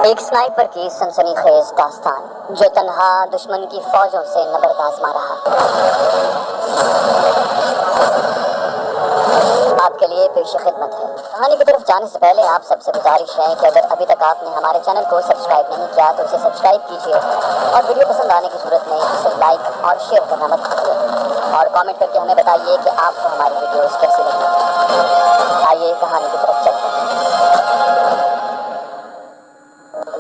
ایک سنائپر کی سنسنی خیز داستان جو تنہا دشمن کی فوجوں سے نبرد آزما رہا۔ آپ کے لیے پیش خدمت ہے۔ کہانی کی طرف جانے سے پہلے آپ سب سے گزارش ہے کہ اگر ابھی تک آپ نے ہمارے چینل کو سبسکرائب نہیں کیا تو اسے سبسکرائب کیجیے اور ویڈیو پسند آنے کی صورت میں اسے لائک اور شیئر کرنا مت بھولیے اور کامنٹ کر کے ہمیں بتائیے کہ آپ کو ہماری ویڈیوز کیسی لگی۔ آئیے کہانی کی طرف چلتے ہیں۔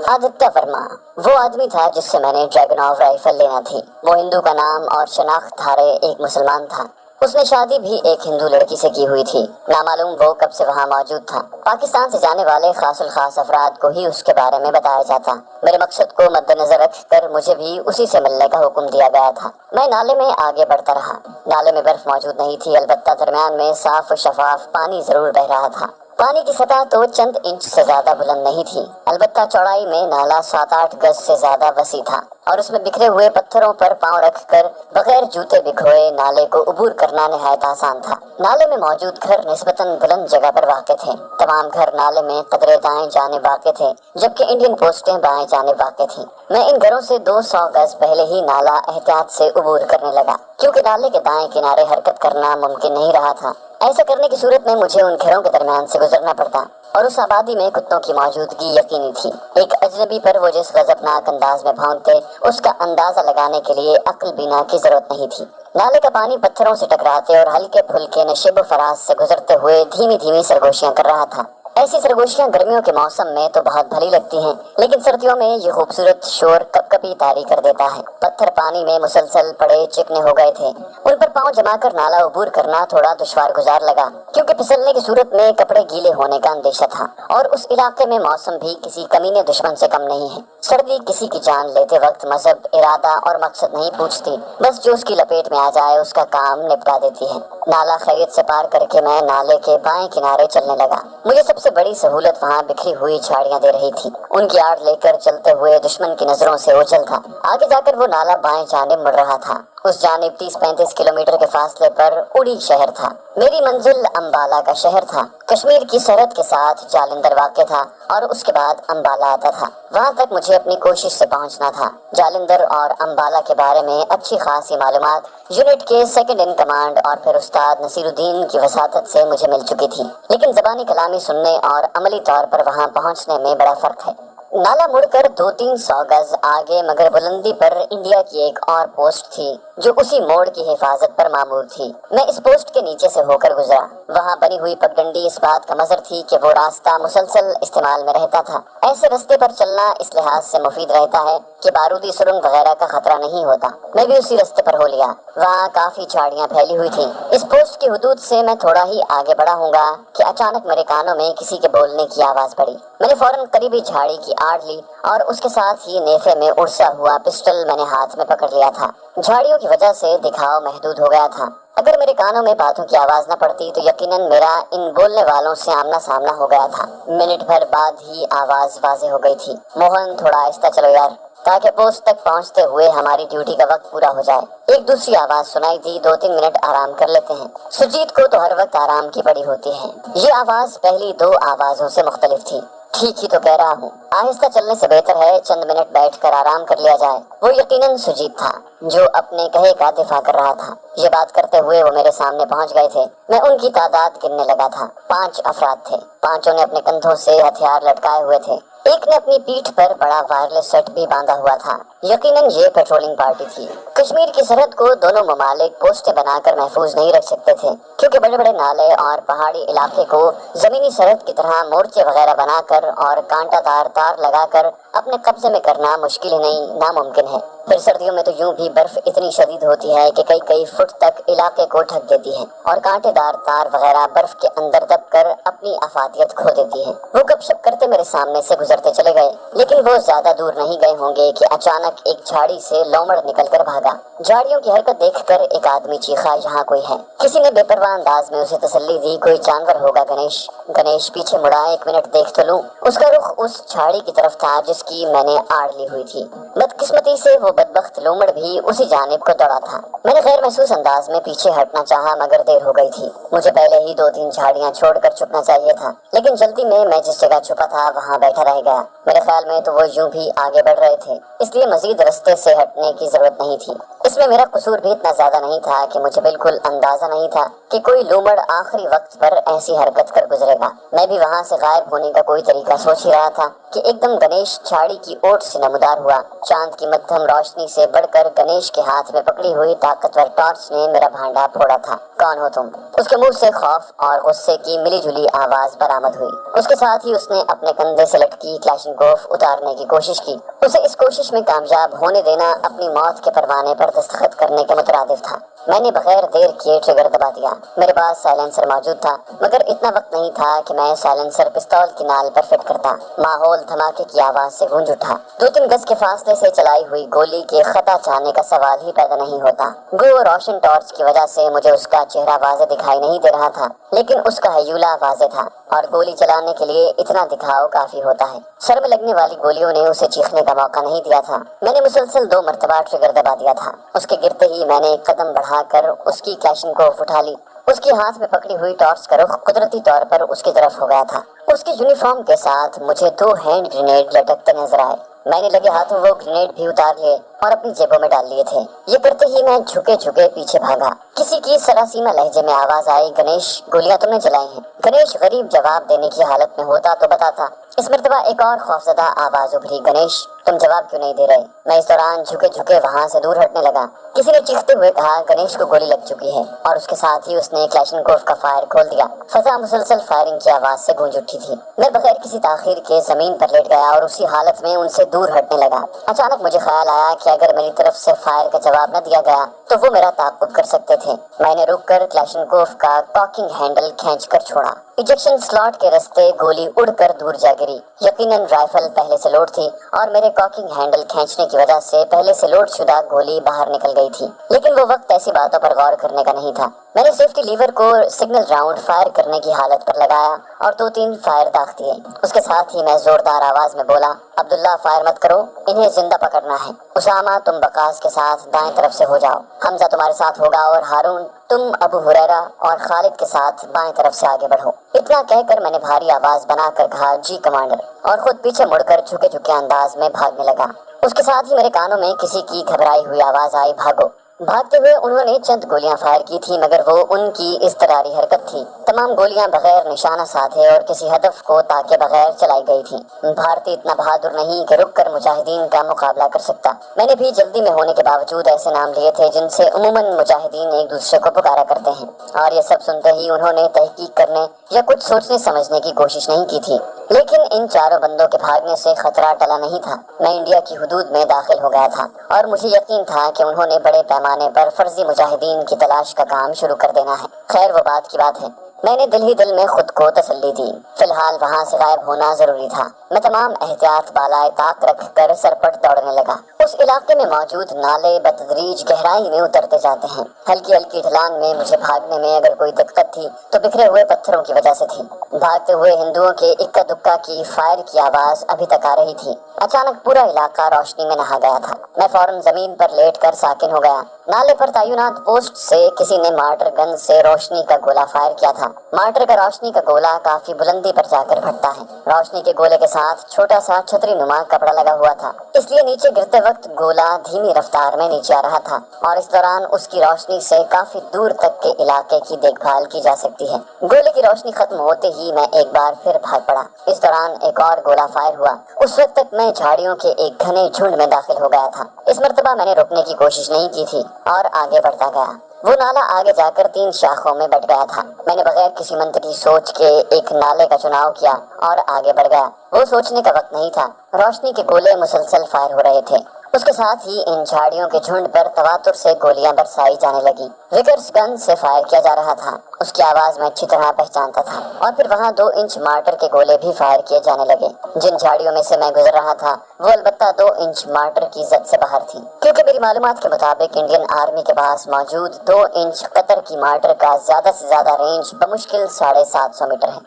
آدتیہ ورما وہ آدمی تھا جس سے میں نے ڈریگنوف رائفل لینا تھی۔ وہ ہندو کا نام اور شناخت دھارے ایک مسلمان تھا۔ اس نے شادی بھی ایک ہندو لڑکی سے کی ہوئی تھی۔ نامعلوم وہ کب سے وہاں موجود تھا۔ پاکستان سے جانے والے خاص الخاص افراد کو ہی اس کے بارے میں بتایا جاتا۔ میرے مقصد کو مد نظر رکھ کر مجھے بھی اسی سے ملنے کا حکم دیا گیا تھا۔ میں نالے میں آگے بڑھتا رہا۔ نالے میں برف موجود نہیں تھی، البتہ درمیان میں صاف و شفاف پانی ضرور بہ رہا تھا۔ پانی کی سطح تو چند انچ سے زیادہ بلند نہیں تھی، البتہ چوڑائی میں نالا 7-8 گز سے زیادہ وسیع تھا اور اس میں بکھرے ہوئے پتھروں پر پاؤں رکھ کر بغیر جوتے بکھوئے نالے کو عبور کرنا نہایت آسان تھا۔ نالے میں موجود گھر نسبتاً بلند جگہ پر واقع تھے۔ تمام گھر نالے میں قدرے دائیں جانب واقع تھے، جبکہ انڈین پوسٹیں بائیں جانب واقع تھیں۔ میں ان گھروں سے 200 گز پہلے ہی نالا احتیاط سے عبور کرنے لگا، کیونکہ نالے کے دائیں کنارے حرکت کرنا ممکن نہیں رہا تھا۔ ایسا کرنے کی صورت میں مجھے ان گھروں کے درمیان سے گزرنا پڑتا اور اس آبادی میں کتوں کی موجودگی یقینی تھی۔ ایک اجنبی پر وہ جس غضبناک انداز میں بھونکتے، اس کا اندازہ لگانے کے لیے عقل بینا کی ضرورت نہیں تھی۔ نالے کا پانی پتھروں سے ٹکراتے اور ہلکے پھلکے نشیب و فراز سے گزرتے ہوئے دھیمی دھیمی سرگوشیاں کر رہا تھا۔ ایسی سرگوشیاں گرمیوں کے موسم میں تو بہت بھلی لگتی ہیں، لیکن سردیوں میں یہ خوبصورت شور کپ کپی طاری کر دیتا ہے۔ پتھر پانی میں مسلسل پڑے چکنے ہو گئے تھے۔ ان پر پاؤں جما کر نالا عبور کرنا تھوڑا دشوار گزار لگا، کیونکہ پھسلنے کی صورت میں کپڑے گیلے ہونے کا اندیشہ تھا اور اس علاقے میں موسم بھی کسی کمینے دشمن سے کم نہیں ہے۔ سردی کسی کی جان لیتے وقت مذہب، ارادہ اور مقصد نہیں پوچھتی، بس جو اس کی لپیٹ میں آ جائے اس کا کام نپٹا دیتی ہے۔ نالا خیریت سے پار کر کے میں نالے کے بائیں کنارے چلنے لگا۔ مجھے سب سے بڑی سہولت وہاں بکھری ہوئی جھاڑیاں دے رہی تھی۔ ان کی آڑ لے کر چلتے ہوئے دشمن کی نظروں سے اوجھل تھا۔ آگے جا کر وہ نالا بائیں جانب مڑ رہا تھا۔ اس جانب 30-35 کلومیٹر کے فاصلے پر اڑی شہر تھا۔ میری منزل امبالہ کا شہر تھا۔ کشمیر کی سرحد کے ساتھ جالندھر واقع تھا اور اس کے بعد امبالہ آتا تھا۔ وہاں تک مجھے اپنی کوشش سے پہنچنا تھا۔ جالندھر اور امبالہ کے بارے میں اچھی خاصی معلومات یونٹ کے سیکنڈ ان کمانڈ اور پھر استاد نصیر الدین کی وساطت سے مجھے مل چکی تھی، لیکن زبانی کلامی سننے اور عملی طور پر وہاں پہنچنے میں بڑا فرق ہے۔ نالا مڑ کر 200-300 گز آگے مگر بلندی پر انڈیا کی ایک اور پوسٹ تھی جو اسی موڑ کی حفاظت پر مامور تھی۔ میں اس پوسٹ کے نیچے سے ہو کر گزرا۔ وہاں بنی ہوئی پگڈنڈی اس بات کا مظہر تھی کہ وہ راستہ مسلسل استعمال میں رہتا تھا۔ ایسے راستے پر چلنا اس لحاظ سے مفید رہتا ہے کہ بارودی سرنگ وغیرہ کا خطرہ نہیں ہوتا۔ میں بھی اسی راستے پر ہو لیا۔ وہاں کافی جھاڑیاں پھیلی ہوئی تھیں۔ اس پوسٹ کی حدود سے میں تھوڑا ہی آگے بڑھا ہوں گا کہ اچانک میرے کانوں میں کسی کے بولنے کی آواز پڑی۔ میں نے فوراً قریبی جھاڑی کی آڑ لی اور اس کے ساتھ ہی نیفے میں اڑسا ہوا پسٹل میں نے ہاتھ میں پکڑ لیا تھا۔ جھاڑیوں کی وجہ سے دکھاؤ محدود ہو گیا تھا۔ اگر میرے کانوں میں باتوں کی آواز نہ پڑتی تو یقیناً میرا ان بولنے والوں سے آمنا سامنا ہو گیا تھا۔ منٹ بھر بعد ہی آواز واضح ہو گئی تھی۔ موہن تھوڑا آہستہ چلو یار، تاکہ پوسٹ تک پہنچتے ہوئے ہماری ڈیوٹی کا وقت پورا ہو جائے۔ ایک دوسری آواز سنائی دی، 2-3 منٹ آرام کر لیتے ہیں۔ سجیت کو تو ہر وقت آرام کی پڑی ہوتی ہے۔ یہ آواز پہلی 2 آوازوں سے مختلف تھی۔ ٹھیک ہی تو کہہ رہا ہوں، آہستہ چلنے سے بہتر ہے چند منٹ بیٹھ کر آرام کر لیا جائے۔ وہ یقیناً سجیت تھا جو اپنے کہے کا دفاع کر رہا تھا۔ یہ بات کرتے ہوئے وہ میرے سامنے پہنچ گئے تھے۔ میں ان کی تعداد گننے لگا تھا۔ 5 افراد تھے۔ 5 نے اپنے کندھوں سے ہتھیار لٹکائے ہوئے تھے۔ ایک نے اپنی پیٹھ پر بڑا وائرلیس سیٹ بھی باندھا ہوا تھا۔ یقیناً یہ پیٹرولنگ پارٹی تھی۔ کشمیر کی سرحد کو دونوں ممالک پوسٹیں بنا کر محفوظ نہیں رکھ سکتے تھے، کیونکہ بڑے بڑے نالے اور پہاڑی علاقے کو زمینی سرحد کی طرح مورچے وغیرہ بنا کر اور کانٹا دار تار لگا کر اپنے قبضے میں کرنا مشکل ہی نہیں ناممکن ہے۔ پھر سردیوں میں تو یوں بھی برف اتنی شدید ہوتی ہے کہ کئی فٹ تک علاقے کو ڈھک دیتی ہے اور کانٹے دار تار وغیرہ برف کے اندر دب کر اپنی افادیت کھو دیتی ہے۔ وہ گپ شپ کرتے میرے سامنے سے گزرتے چلے گئے، لیکن وہ زیادہ دور نہیں گئے ہوں گے کہ اچانک ایک جھاڑی سے لومڑ نکل کر بھاگا۔ جھاڑیوں کی حرکت دیکھ کر ایک آدمی چیخا، یہاں کوئی ہے۔ کسی نے بے پرواہ انداز میں اسے تسلی دی، کوئی جانور ہوگا گنیش۔ گنیش پیچھے مڑا، 1 منٹ دیکھ تو لوں۔ اس کا رخ اس جھاڑی کی طرف تھا جس کی میں نے آڑ لی ہوئی تھی۔ بدقسمتی سے وہ بدبخت لومڑ بھی اسی جانب کو دوڑا تھا۔ میں نے غیر محسوس انداز میں پیچھے ہٹنا چاہا مگر دیر ہو گئی تھی۔ مجھے پہلے ہی 2-3 جھاڑیاں چھوڑ کر چھپنا چاہیے تھا، لیکن جلدی میں جس جگہ چھپا تھا وہاں بیٹھا رہ گیا۔ میرے خیال میں تو وہ یوں بھی آگے بڑھ رہے تھے، اس لیے مزید رستے سے ہٹنے کی ضرورت نہیں تھی۔ اس میں میرا قصور بھی اتنا زیادہ نہیں تھا کہ مجھے بالکل اندازہ نہیں تھا کہ کوئی لومڑ آخری وقت پر ایسی حرکت کر گزرے گا۔ میں بھی وہاں سے غائب ہونے کا کوئی طریقہ سوچ ہی رہا تھا کہ ایک دم گنیش جھاڑی کی اوٹ سے نمودار ہوا۔ چاند کی مدھم روشنی سے بڑھ کر گنیش کے ہاتھ میں پکڑی ہوئی طاقتور ٹارچ نے میرا بھانڈا پھوڑا تھا۔ کون ہو تم؟ اس کے منہ سے خوف اور غصے کی ملی جلی آواز برآمد ہوئی۔ اس کے ساتھ ہی اس نے اپنے کندھے سے لٹکی کلاشنکوف اتارنے کی کوشش کی۔ اسے اس کوشش میں کامیاب ہونے دینا اپنی موت کے پروانے پر دستخط کرنے کے مترادف تھا۔ میں نے بغیر دیر کیے ٹریگر دبا دیا۔ میرے پاس سائلنسر موجود تھا مگر اتنا وقت نہیں تھا کہ میں سائلنسر پستول کی نال پر فٹ کرتا۔ ماحول دھماکے کی آواز سے گونج اٹھا۔ 2-3 گز کے فاصلے سے چلائی ہوئی گولی کے خطا چاہنے کا سوال ہی پیدا نہیں ہوتا۔ گو روشن ٹارچ کی وجہ سے مجھے اس کا چہرہ واضح دکھائی نہیں دے رہا تھا، لیکن اس کا ہیولہ واضح تھا اور گولی چلانے کے لیے اتنا دکھاؤ کافی ہوتا ہے۔ سر میں لگنے والی گولیوں نے اسے چیخنے کا موقع نہیں دیا تھا۔ میں نے مسلسل 2 مرتبہ ٹریگر دبا دیا تھا۔ اس کے گرتے ہی میں نے ایک قدم بڑھا کر اس کی کلاشنکوف اٹھا لی۔ اس کے ہاتھ میں پکڑی ہوئی ٹارچ کا رخ قدرتی طور پر اس کی طرف ہو گیا تھا۔ اس کی یونیفارم کے ساتھ مجھے 2 ہینڈ گرینیڈ لٹکتے نظر آئے۔ میں نے لگے ہاتھوں وہ گرینیڈ بھی اتار لیے اور اپنی جیبوں میں ڈال لیے تھے۔ یہ کرتے ہی میں جھکے پیچھے بھاگا۔ کسی کی سراسیمہ لہجے میں آواز آئی، گنیش گولیاں تم نے چلائی ہیں؟ گنیش غریب جواب دینے کی حالت میں ہوتا تو بتاتا۔ اس مرتبہ ایک اور خوفزدہ آواز ابھری، گنیش تم جواب کیوں نہیں دے رہے؟ میں اس دوران جھکے وہاں سے دور ہٹنے لگا۔ کسی نے چیختے ہوئے کہا، گنیش کو گولی لگ چکی ہے، اور اس کے ساتھ ہی اس نے کلاشنکوف کا فائر کھول دیا۔ فضا مسلسل فائرنگ کی آواز سے گونج اٹھی تھی۔ میں بغیر کسی تاخیر کے زمین پر لیٹ گیا اور اسی حالت میں ان سے دور ہٹنے لگا۔ اچانک مجھے خیال آیا کہ اگر میری طرف سے فائر کا جواب نہ دیا گیا تو وہ میرا تعاقب کر سکتے تھے۔ میں نے رک کر کلاشنکوف کا کاکنگ ہینڈل کھینچ کر چھوڑا۔ ایجیکشن سلاٹ کے رستے گولی اڑ کر دور جا گری۔ یقیناً رائفل پہلے سے لوڈ تھی اور میرے کاکنگ ہینڈل کھینچنے کی وجہ سے پہلے سے لوڈ شدہ گولی باہر نکل گئی تھی، لیکن وہ وقت ایسی باتوں پر غور کرنے کا نہیں تھا۔ میں نے سیفٹی لیور کو سگنل راؤنڈ فائر کرنے کی حالت پر لگایا اور 2-3 فائر داغ دیے۔ اس کے ساتھ ہی میں زوردار آواز میں بولا، عبداللہ فائر مت کرو، انہیں زندہ پکڑنا ہے۔ اسامہ تم بقاس کے ساتھ دائیں طرف سے ہو جاؤ، حمزہ تمہارے ساتھ ہوگا، اور ہارون تم ابو ہریرہ اور خالد کے ساتھ بائیں طرف سے آگے بڑھو۔ اتنا کہہ کر میں نے بھاری آواز بنا کر کہا، جی کمانڈر، اور خود پیچھے مڑ کر جھکے انداز میں بھاگنے لگا۔ اس کے ساتھ ہی میرے کانوں میں کسی کی گھبرائی ہوئی آواز آئی، بھاگو۔ بھاگتے ہوئے انہوں نے چند گولیاں فائر کی تھی مگر وہ ان کی اضطراری حرکت تھی۔ تمام گولیاں بغیر نشانہ ساتھے اور کسی ہدف کو تاکے بغیر چلائی گئی تھی۔ بھارتی اتنا بہادر نہیں کہ رک کر مجاہدین کا مقابلہ کر سکتا۔ میں نے بھی جلدی میں ہونے کے باوجود ایسے نام لیے تھے جن سے عموماً مجاہدین ایک دوسرے کو پکارا کرتے ہیں، اور یہ سب سنتے ہی انہوں نے تحقیق کرنے یا کچھ سوچنے سمجھنے کی کوشش نہیں کی تھی۔ لیکن ان چاروں بندوں کے بھاگنے سے خطرہ ٹلا نہیں تھا۔ میں انڈیا کی حدود میں داخل ہو گیا تھا اور مجھے یقین تھا کہ انہوں نے بڑے پیمانے پر فرضی مجاہدین کی تلاش کا کام شروع کر دینا ہے۔ خیر وہ بات کی بات ہے۔ میں نے دل ہی دل میں خود کو تسلی دی، فی الحال وہاں سے غائب ہونا ضروری تھا۔ میں تمام احتیاط بالائے طاق رکھ کر سرپٹ دوڑنے لگا۔ اس علاقے میں موجود نالے بتدریج گہرائی میں اترتے جاتے ہیں۔ ہلکی ڈھلان میں مجھے بھاگنے میں اگر کوئی دقت تھی تو بکھرے ہوئے پتھروں کی وجہ سے تھی۔ بھاگتے ہوئے ہندوؤں کے اکا دکا کی فائر کی آواز ابھی تک آ رہی تھی۔ اچانک پورا علاقہ روشنی میں نہا گیا تھا۔ میں فوراً زمین پر لیٹ کر ساکن ہو گیا۔ نالے پر تعینات پوسٹ سے کسی نے مارٹر گن سے روشنی کا گولہ فائر کیا تھا۔ مارٹر کا روشنی کا گولہ کافی بلندی پر جا کر پھٹتا ہے۔ روشنی کے گولے کے ساتھ چھوٹا سا چھتری نما کپڑا لگا ہوا تھا، اس لیے نیچے گرتے وقت گولہ دھیمی رفتار میں نیچے آ رہا تھا اور اس دوران اس کی روشنی سے کافی دور تک کے علاقے کی دیکھ بھال کی جا سکتی ہے۔ گولے کی روشنی ختم ہوتے ہی میں ایک بار پھر بھاگ پڑا۔ اس دوران ایک اور گولہ فائر ہوا۔ اس وقت تک میں جھاڑیوں کے ایک گھنے جھنڈ میں داخل ہو گیا تھا۔ اس مرتبہ میں نے رکنے کی کوشش نہیں کی تھی اور آگے بڑھتا گیا۔ وہ نالا آگے جا کر 3 شاخوں میں بٹ گیا تھا۔ میں نے بغیر کسی منطقی سوچ کے ایک نالے کا چناؤ کیا اور آگے بڑھ گیا۔ وہ سوچنے کا وقت نہیں تھا، روشنی کے گولے مسلسل فائر ہو رہے تھے۔ اس کے ساتھ ہی ان جھاڑیوں کے جھنڈ پر تواتر سے گولیاں برسائی جانے لگی۔ وکرس گن سے فائر کیا جا رہا تھا، اس کی آواز میں اچھی طرح پہچانتا تھا۔ اور پھر وہاں 2 انچ مارٹر کے گولے بھی فائر کیے جانے لگے۔ جن جھاڑیوں میں سے میں گزر رہا تھا وہ البتہ 2 انچ مارٹر کی زد سے باہر تھی، کیونکہ میری معلومات کے مطابق انڈین آرمی کے پاس موجود 2 انچ قطر کی مارٹر کا زیادہ سے زیادہ رینج بمشکل 750 میٹر ہے۔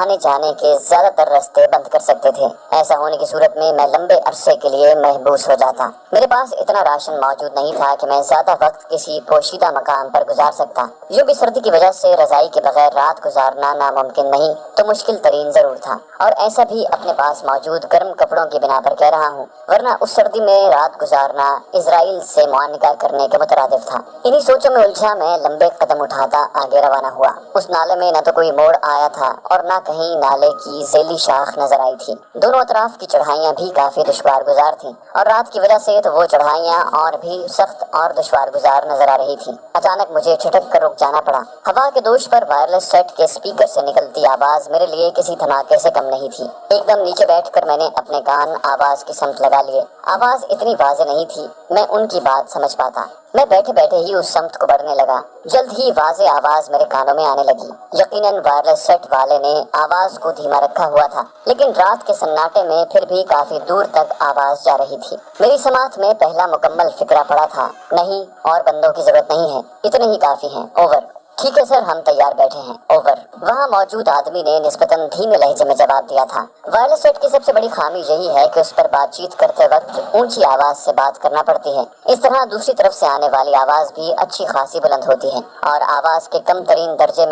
آنے جانے کے زیادہ تر راستے بند کر سکتے تھے۔ ایسا ہونے کی صورت میں میں لمبے عرصے کے لیے محبوس ہو جاتا۔ میرے پاس اتنا راشن موجود نہیں تھا کہ میں زیادہ وقت کسی پوشیدہ مقام پر گزار سکتا۔ یوں بھی سردی کی وجہ سے رضائی کے بغیر رات گزارنا ناممکن نہیں تو مشکل ترین ضرور تھا، اور ایسا بھی اپنے پاس موجود گرم کپڑوں کی بنا پر کہہ رہا ہوں، ورنہ اس سردی میں رات گزارنا اسرائیل سے معانقہ کرنے کے مترادف تھا۔ انہی سوچوں میں الجھا میں لمبے قدم اٹھاتا آگے روانہ ہوا۔ اس نالے میں نہ تو کوئی موڑ آیا تھا اور نہ کہیں نالے کی ذیلی شاخ نظر آئی تھی۔ دونوں اطراف کی چڑھائیاں بھی کافی دشوار گزار تھیں، اور رات کی وجہ سے تو وہ چڑھائیاں اور بھی سخت اور دشوار گزار نظر آ رہی تھی۔ اچانک مجھے چھٹک کر رک جانا پڑا۔ ہوا کے دوش پر وائرلیس سیٹ کے اسپیکر سے نکلتی آواز میرے لیے کسی دھماکے سے کم نہیں تھی۔ ایک دم نیچے بیٹھ کر میں نے اپنے کان آواز کی سمت لگا لیے۔ آواز اتنی واضح نہیں تھی میں ان کی بات سمجھ پاتا۔ میں بیٹھے بیٹھے ہی اس سمت کو بڑھنے لگا۔ جلد ہی واضح آواز میرے کانوں میں آنے لگی۔ یقیناً وائرلیس سیٹ والے نے آواز کو دھیما رکھا ہوا تھا، لیکن رات کے سناٹے میں پھر بھی کافی دور تک آواز جا رہی تھی۔ میری سماعت میں پہلا مکمل فقرہ پڑا تھا، نہیں اور بندوں کی ضرورت نہیں ہے، اتنے ہی کافی ہیں، اوور۔ ٹھیک ہے سر، ہم تیار بیٹھے ہیں، اوور۔ وہاں موجود آدمی نے نسبتاً دھیمے لہجے میں جواب دیا تھا۔ وائرلیس سیٹ کی سب سے بڑی خامی یہی ہے کہ اس پر بات چیت کرتے وقت اونچی آواز سے بات کرنا پڑتی ہے۔ اس طرح دوسری طرف سے آنے والی آواز بھی اچھی خاصی بلند ہوتی ہے، اور آواز کے کم ترین درجے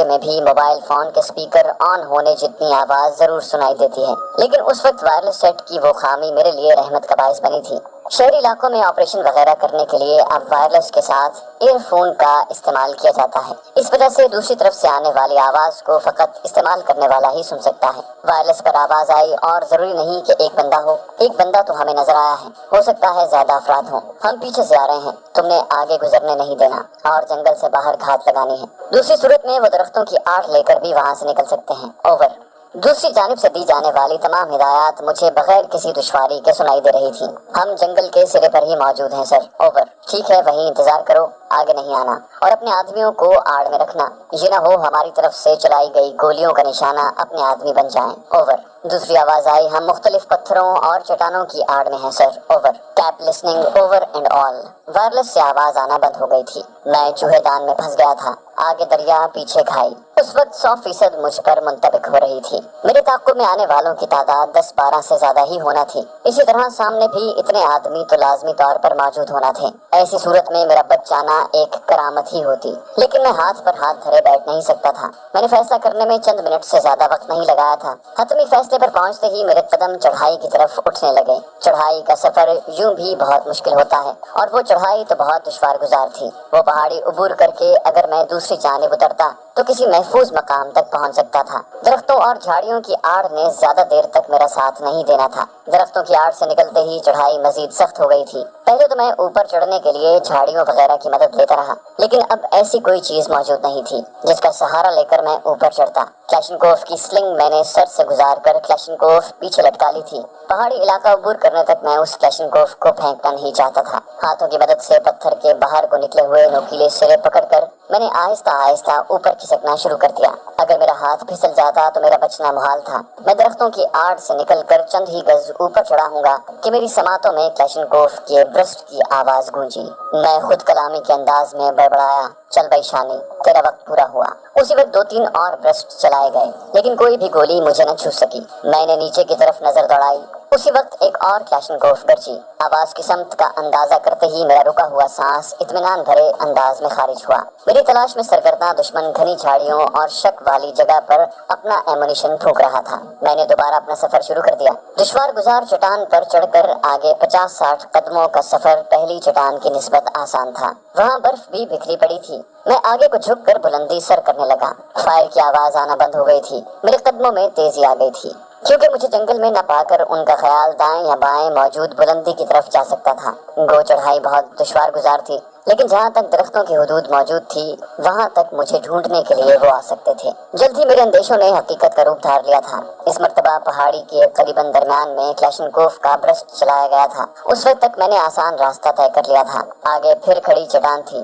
میں بھی موبائل فون کے اسپیکر آن ہونے جتنی آواز ضرور سنائی دیتی ہے۔ لیکن اس وقت وائرلیس سیٹ کی وہ خامی میرے لیے رحمت کا باعث بنی تھی۔ شہری علاقوں میں آپریشن وغیرہ کرنے کے لیے اب وائرلیس کے ساتھ ایئر فون کا استعمال کیا جاتا ہے۔ اس وجہ سے دوسری طرف سے آنے والی آواز کو فقط استعمال کرنے والا ہی سن سکتا ہے۔ وائرلیس پر آواز آئی، اور ضروری نہیں کہ ایک بندہ ہو، ایک بندہ تو ہمیں نظر آیا ہے، ہو سکتا ہے زیادہ افراد ہوں، ہم پیچھے سے آ رہے ہیں، تم نے آگے گزرنے نہیں دینا اور جنگل سے باہر گھات لگانی ہے۔ دوسری صورت میں وہ درختوں کی آڑ لے کر بھی وہاں سے نکل سکتے ہیں، اوور۔ دوسری جانب سے دی جانے والی تمام ہدایات مجھے بغیر کسی دشواری کے سنائی دے رہی تھی۔ ہم جنگل کے سرے پر ہی موجود ہیں سر، اوور۔ ٹھیک ہے، وہیں انتظار کرو، آگے نہیں آنا، اور اپنے آدمیوں کو آڑ میں رکھنا، یہ نہ ہو ہماری طرف سے چلائی گئی گولیوں کا نشانہ اپنے آدمی بن جائیں، اوور۔ دوسری آواز آئی، ہم مختلف پتھروں اور چٹانوں کی آڑ میں ہیں sir, over. Keep listening, over and all. Wireless سے آواز آنا بند ہو گئی تھی۔ میں چوہے دان میں پھنس گیا تھا، آگے دریا پیچھے کھائی۔ اس وقت 100% مجھ پر منطبق ہو رہی تھی۔ میرے تعاقب میں آنے والوں کی تعداد 10-12 سے زیادہ ہی ہونا تھی۔ اسی طرح سامنے بھی اتنے آدمی تو لازمی طور پر موجود ہونا تھے۔ ایسی صورت میں میرا بچ جانا ایک کرامت ہی ہوتی، لیکن میں ہاتھ پر ہاتھ دھرے بیٹھ نہیں سکتا تھا۔ میں نے فیصلہ کرنے میں چند منٹ سے زیادہ وقت نہیں لگایا تھا۔ حتمی فیصلے پر پہنچتے ہی میرے قدم چڑھائی کی طرف اٹھنے لگے۔ چڑھائی کا سفر یوں بھی بہت مشکل ہوتا ہے، اور وہ چڑھائی تو بہت دشوار گزار تھی۔ وہ پہاڑی عبور کر کے اگر میں دوسری جانب اترتا تو کسی محفوظ مقام تک پہنچ سکتا تھا۔ درختوں اور جھاڑیوں کی آڑ نے زیادہ دیر تک میرا ساتھ نہیں دینا تھا۔ درختوں کی آڑ سے نکلتے ہی چڑھائی مزید سخت ہو گئی تھی۔ پہلے تو میں اوپر چڑھنے کے لیے جھاڑیوں وغیرہ کی مدد لیتا رہا، لیکن اب ایسی کوئی چیز موجود نہیں تھی جس کا سہارا لے کر میں اوپر چڑھتا۔ کلاشنکوف کی سلنگ میں نے سر سے گزار کر کلاشنکوف پیچھے لٹکا لی تھی۔ پہاڑی علاقہ عبور کرنے تک میں اس کلاشنکوف کو پھینکنا نہیں چاہتا تھا۔ ہاتھوں کی مدد سے پتھر کے باہر کو نکلے ہوئے نوکیلے سرے پکڑ کر میں نے آہستہ آہستہ اوپر کھسکنا شروع کر دیا۔ اگر میرا ہاتھ پھسل جاتا تو میرا بچنا محال تھا۔ میں درختوں کی آڑ سے نکل کر چند ہی گز اوپر چڑھا ہوں گا کہ میری سماعتوں میں کلاشنکوف کے برسٹ کی آواز گونجی۔ میں خود کلامی کے انداز میں بڑبڑایا، چل بھائی شانی، تیرا وقت پورا ہوا۔ اسی وقت 2-3 اور برسٹ چلائے گئے، لیکن کوئی بھی گولی مجھے نہ چھو سکی۔ میں نے نیچے کی طرف نظر دوڑائی، اسی وقت ایک اور کلاشنکوف گرجی۔ آواز کی سمت کا اندازہ کرتے ہی میرا رکا ہوا سانس اطمینان بھرے انداز میں خارج ہوا۔ میری تلاش میں سرگرداں دشمن گھنی جھاڑیوں اور شک والی جگہ پر اپنا ایمونیشن پھونک رہا تھا۔ میں نے دوبارہ اپنا سفر شروع کر دیا۔ دشوار گزار چٹان پر چڑھ کر آگے 50-60 قدموں کا سفر پہلی چٹان کی نسبت آسان تھا۔ وہاں برف بھی بکھری پڑی تھی۔ میں آگے کو جھک کر بلندی سر کرنے لگا۔ فائر کی آواز آنا بند ہو گئی تھی۔ میرے قدموں میں تیزی آ گئی تھی، کیونکہ مجھے جنگل میں نہ پا کر ان کا خیال دائیں یا بائیں موجود بلندی کی طرف جا سکتا تھا۔ گو چڑھائی بہت دشوار گزار تھی، لیکن جہاں تک درختوں کی حدود موجود تھی وہاں تک مجھے ڈھونڈنے کے لیے وہ آ سکتے تھے۔ جلد ہی میرے اندیشوں نے حقیقت کا روپ دھار لیا تھا۔ اس مرتبہ پہاڑی کے قریباً درمیان میں کلاشنکوف کا برسٹ چلایا گیا تھا۔ اس وقت تک میں نے آسان راستہ طے کر لیا تھا۔ آگے پھر کھڑی چٹان تھی۔